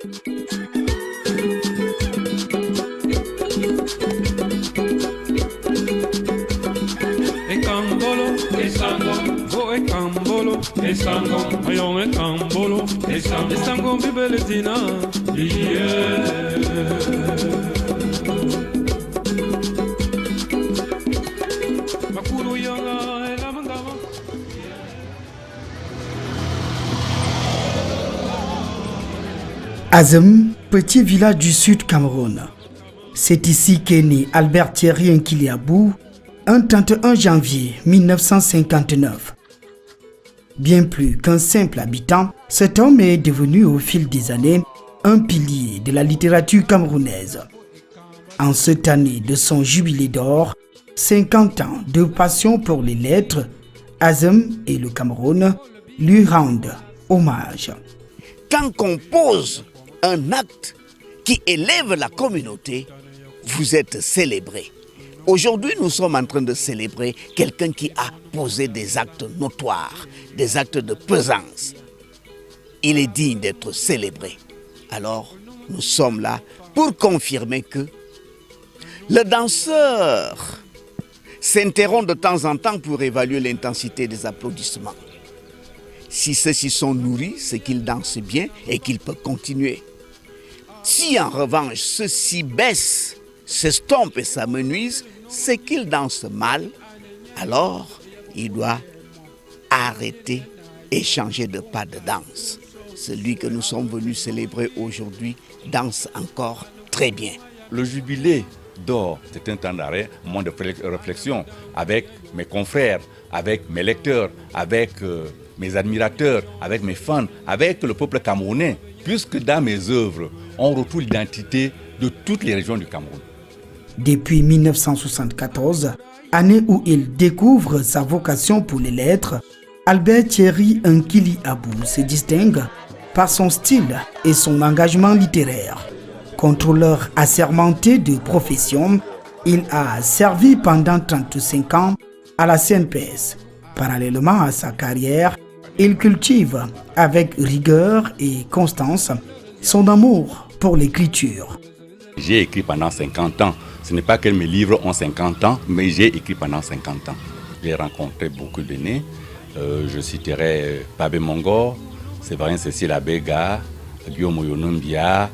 Ekambolo, esango, vo ekambolo, esango, ayon ekambolo, esango, esango bibeletina, yeah. Makuru yanga elamangama. Azem, petit village du sud Cameroun. C'est ici qu'est né Albert Thierry Nkiliabou, un 31 janvier 1959. Bien plus qu'un simple habitant, cet homme est devenu au fil des années un pilier de la littérature camerounaise. En cette année de son jubilé d'or, 50 ans de passion pour les lettres, Azem et le Cameroun lui rendent hommage. Quand on pose un acte qui élève la communauté, vous êtes célébré. Aujourd'hui, nous sommes en train de célébrer quelqu'un qui a posé des actes notoires, des actes de pesance. Il est digne d'être célébré. Alors, nous sommes là pour confirmer que le danseur s'interrompt de temps en temps pour évaluer l'intensité des applaudissements. Si ceux-ci sont nourris, c'est qu'il danse bien et qu'il peut continuer. Si en revanche ceux-ci baissent, s'estompent et s'amenuisent, c'est qu'il danse mal, alors il doit arrêter et changer de pas de danse. Celui que nous sommes venus célébrer aujourd'hui danse encore très bien. Le jubilé d'or, c'est un temps d'arrêt, un moment de réflexion avec mes confrères, avec mes lecteurs, avec mes admirateurs, avec mes fans, avec le peuple camerounais, puisque dans mes œuvres, on retrouve l'identité de toutes les régions du Cameroun. Depuis 1974, année où il découvre sa vocation pour les lettres, Albert Thierry Nkiliabou se distingue par son style et son engagement littéraire. Contrôleur assermenté de profession, il a servi pendant 35 ans à la CNPS. Parallèlement à sa carrière, il cultive avec rigueur et constance son amour pour l'écriture. J'ai écrit pendant 50 ans. Ce n'est pas que mes livres ont 50 ans, mais j'ai écrit pendant 50 ans. J'ai rencontré beaucoup d'aînés. Je citerai Pabé Mongor, Séverin Cécile Abega, Guillaume Oyonumbia,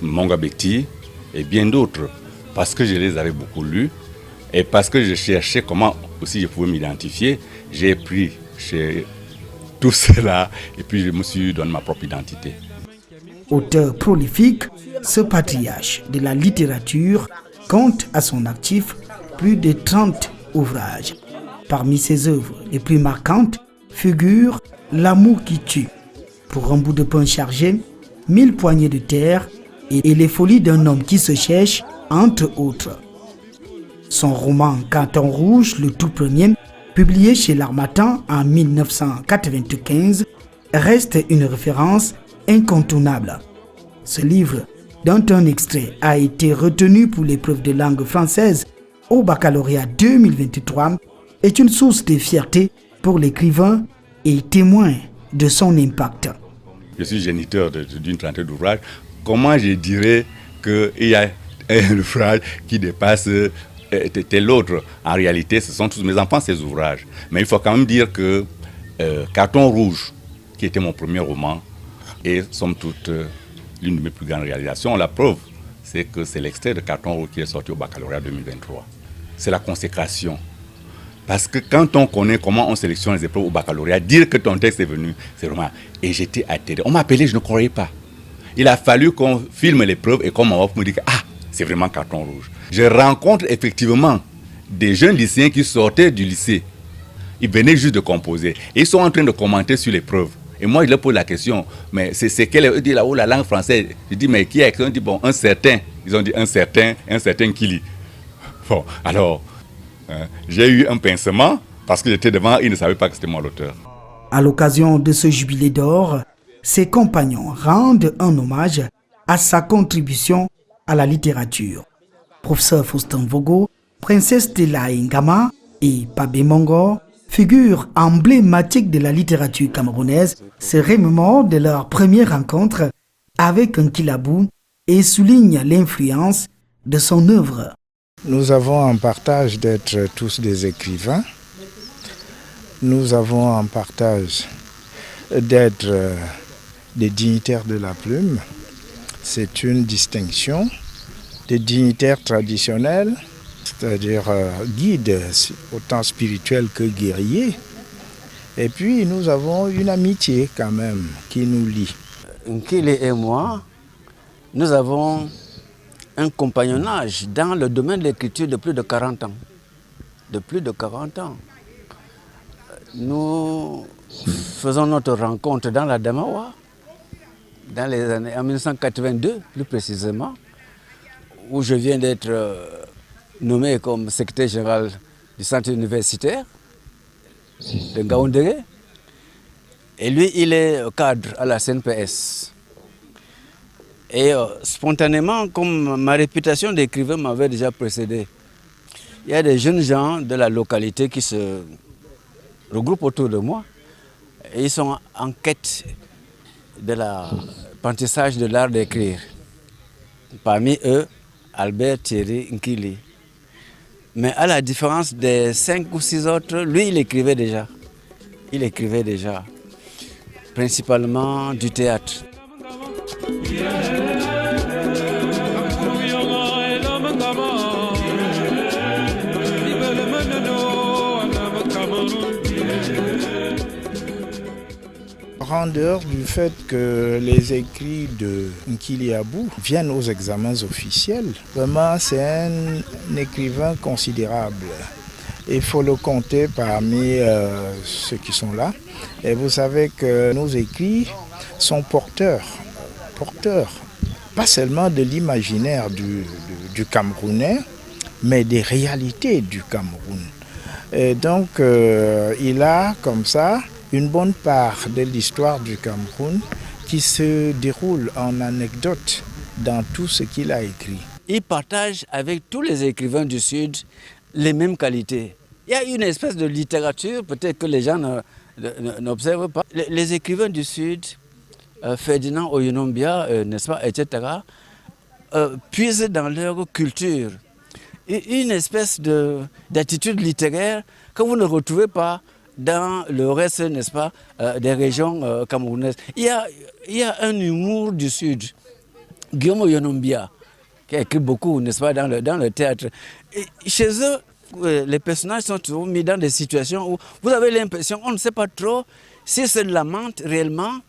Monga Betty et bien d'autres. Parce que je les avais beaucoup lus et parce que je cherchais comment aussi je pouvais m'identifier, j'ai pris chez tout cela et puis je me suis donné ma propre identité. Auteur prolifique, ce patriarche de la littérature compte à son actif plus de 30 ouvrages. Parmi ses œuvres les plus marquantes figurent L'amour qui tue, Pour un bout de pain chargé, 1000 poignées de terre et Les folies d'un homme qui se cherche, entre autres. Son roman Carton rouge, le tout premier, publié chez l'Harmattan en 1995, reste une référence incontournable. Ce livre, dont un extrait a été retenu pour l'épreuve de langue française au baccalauréat 2023, est une source de fierté pour l'écrivain et témoin de son impact. Je suis géniteur d'une trentaine d'ouvrages. Comment je dirais qu'il y a un ouvrage qui dépasse tel autre? En réalité, ce sont tous mes enfants, ces ouvrages. Mais il faut quand même dire que Carton rouge, qui était mon premier roman, est somme toute l'une de mes plus grandes réalisations. La preuve, c'est que c'est l'extrait de Carton rouge qui est sorti au baccalauréat 2023. C'est la consécration. Parce que quand on connaît comment on sélectionne les épreuves au baccalauréat, dire que ton texte est venu, c'est vraiment... Et j'étais atterré. On m'appelait, je ne croyais pas. Il a fallu qu'on filme l'épreuve et qu'on m'envoie pour me dire que c'est vraiment Carton rouge. Je rencontre effectivement des jeunes lycéens qui sortaient du lycée. Ils venaient juste de composer. Et ils sont en train de commenter sur l'épreuve. Et moi, je leur pose la question, mais c'est quelle... Ils disent là-haut la langue française. Je dis, mais qui est? Ils ont dit, bon, un certain. Ils ont dit, un certain Kili. Bon, alors... j'ai eu un pincement parce que j'étais devant, ils ne savaient pas que c'était moi l'auteur. À l'occasion de ce jubilé d'or, ses compagnons rendent un hommage à sa contribution à la littérature. Professeur Faustin Vogo, Princesse Stella Ngama et Pabé Mongor, figures emblématiques de la littérature camerounaise, se remémorent de leur première rencontre avec Nkilabou et souligne l'influence de son œuvre. Nous avons en partage d'être tous des écrivains. Nous avons en partage d'être des dignitaires de la plume. C'est une distinction des dignitaires traditionnels, c'est-à-dire guides autant spirituels que guerriers. Et puis nous avons une amitié quand même qui nous lie. Nkili et moi, nous avons un compagnonnage dans le domaine de l'écriture de plus de 40 ans. De plus de 40 ans. Nous faisons notre rencontre dans la Damawa, dans les années, en 1982 plus précisément, où je viens d'être nommé comme secrétaire général du centre universitaire de Ngaoundéré. Et lui, il est cadre à la CNPS. Et spontanément, comme ma réputation d'écrivain m'avait déjà précédé, il y a des jeunes gens de la localité qui se regroupent autour de moi. Et ils sont en quête de l'apprentissage de l'art d'écrire. Parmi eux, Albert Thierry Nkili. Mais à la différence des 5 ou 6 autres, lui, il écrivait déjà. Il écrivait déjà, principalement du théâtre. En dehors du fait que les écrits de Nkili Abou viennent aux examens officiels, vraiment c'est un écrivain considérable. Il faut le compter parmi ceux qui sont là. Et vous savez que nos écrits sont porteurs, pas seulement de l'imaginaire du Camerounais, mais des réalités du Cameroun. Et donc il a comme ça une bonne part de l'histoire du Cameroun qui se déroule en anecdote dans tout ce qu'il a écrit. Il partage avec tous les écrivains du Sud les mêmes qualités. Il y a une espèce de littérature, peut-être que les gens n'observent pas. Les écrivains du Sud, Ferdinand Oyonombia, n'est-ce pas, etc., puisent dans leur culture une espèce d'attitude littéraire que vous ne retrouvez pas dans le reste, n'est-ce pas, des régions camerounaises. Il y a un humour du Sud. Guillaume Oyonombia, qui a écrit beaucoup, n'est-ce pas, dans le théâtre. Et chez eux, les personnages sont toujours mis dans des situations où vous avez l'impression, on ne sait pas trop s'ils se lamentent réellement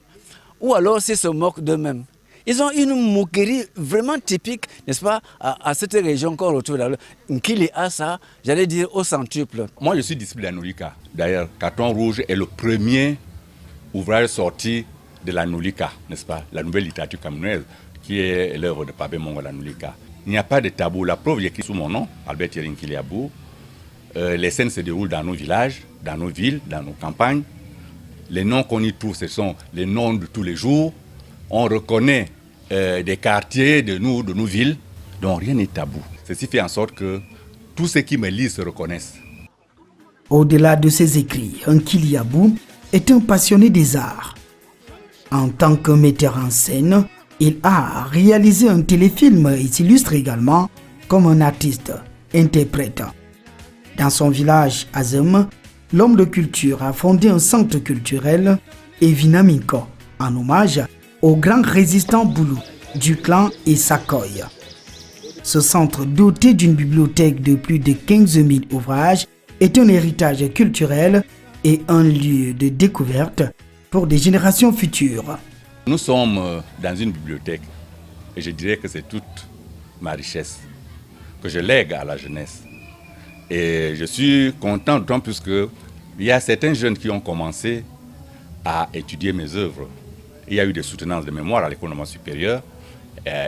ou alors s'ils se moquent d'eux-mêmes. Ils ont une moquerie vraiment typique, n'est-ce pas, à cette région qu'on retrouve dans le Nkili a ça, j'allais dire au centuple. Moi, je suis disciple de la Nolika. D'ailleurs, Carton Rouge est le premier ouvrage sorti de la Nolika, n'est-ce pas, la nouvelle littérature camerounaise, qui est l'œuvre de Pabé Mongo la Nolika. Il n'y a pas de tabou. La preuve, j'écris sous mon nom, Albert Thierry Nkili Abou. Les scènes se déroulent dans nos villages, dans nos villes, dans nos campagnes. Les noms qu'on y trouve, ce sont les noms de tous les jours. On reconnaît des quartiers de nos villes, donc rien n'est tabou. Ceci fait en sorte que tous ceux qui me lisent se reconnaissent. Au-delà de ses écrits, Nkili Abou est un passionné des arts. En tant que metteur en scène, il a réalisé un téléfilm et s'illustre également comme un artiste, interprète. Dans son village, Azem, l'homme de culture a fondé un centre culturel, Evinaminko, en hommage au grand résistant Boulou du clan Essakoy. Ce centre doté d'une bibliothèque de plus de 15 000 ouvrages est un héritage culturel et un lieu de découverte pour des générations futures. Nous sommes dans une bibliothèque et je dirais que c'est toute ma richesse que je lègue à la jeunesse. Et je suis content d'autant plus qu'il y a certains jeunes qui ont commencé à étudier mes œuvres. Il y a eu des soutenances de mémoire à l'école normale supérieure.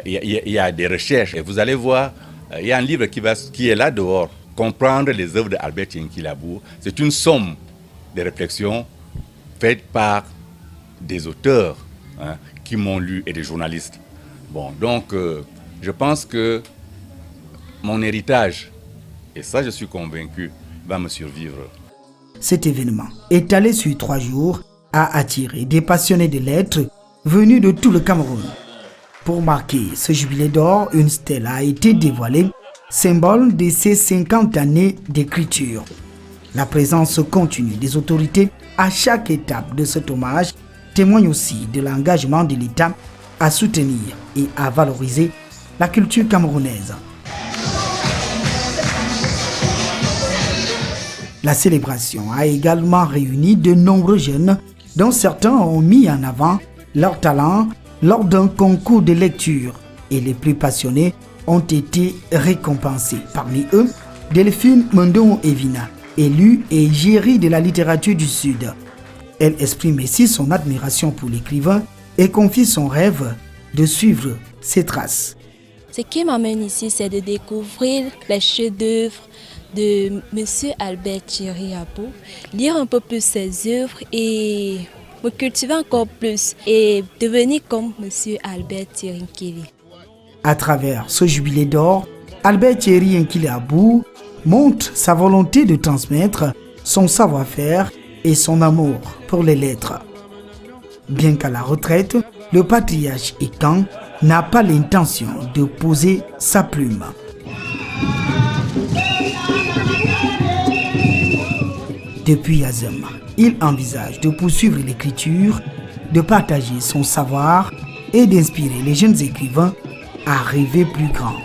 Il y a des recherches. Et vous allez voir, il y a un livre qui est là dehors. Comprendre les œuvres d'Albert Nkili Abou. C'est une somme de réflexions faites par des auteurs qui m'ont lu et des journalistes. Bon, donc, je pense que mon héritage, et ça je suis convaincu, va me survivre. Cet événement, étalé sur 3 jours, a attiré des passionnés de lettres venus de tout le Cameroun. Pour marquer ce jubilé d'or, une stèle a été dévoilée, symbole de ces 50 années d'écriture. La présence continue des autorités à chaque étape de cet hommage témoigne aussi de l'engagement de l'État à soutenir et à valoriser la culture camerounaise. La célébration a également réuni de nombreux jeunes dont certains ont mis en avant leur talent lors d'un concours de lecture et les plus passionnés ont été récompensés. Parmi eux, Delphine Mondon-Evina, élue et égérie de la littérature du Sud. Elle exprime ici son admiration pour l'écrivain et confie son rêve de suivre ses traces. Ce qui m'amène ici, c'est de découvrir les chefs-d'œuvre de M. Albert Thierry Abou, lire un peu plus ses œuvres et me cultiver encore plus et devenir comme M. Albert Thierry Nkili. À travers ce jubilé d'or, Albert Thierry Nkili Abou montre sa volonté de transmettre son savoir-faire et son amour pour les lettres. Bien qu'à la retraite, le patriarche Ekan n'a pas l'intention de poser sa plume. Depuis Azem, il envisage de poursuivre l'écriture, de partager son savoir et d'inspirer les jeunes écrivains à rêver plus grand.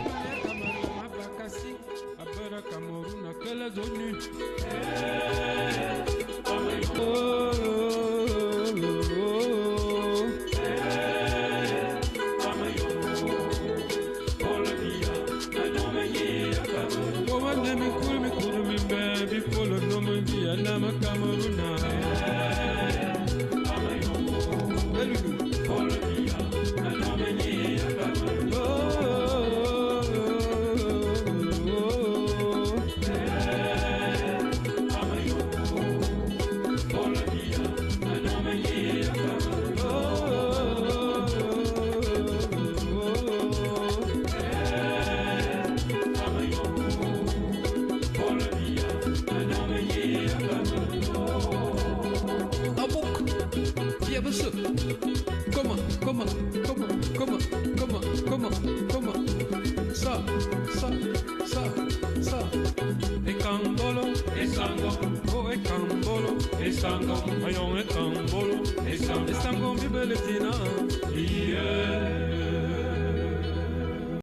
Esango, ayong ekambolo, esango bibeletina, yeah.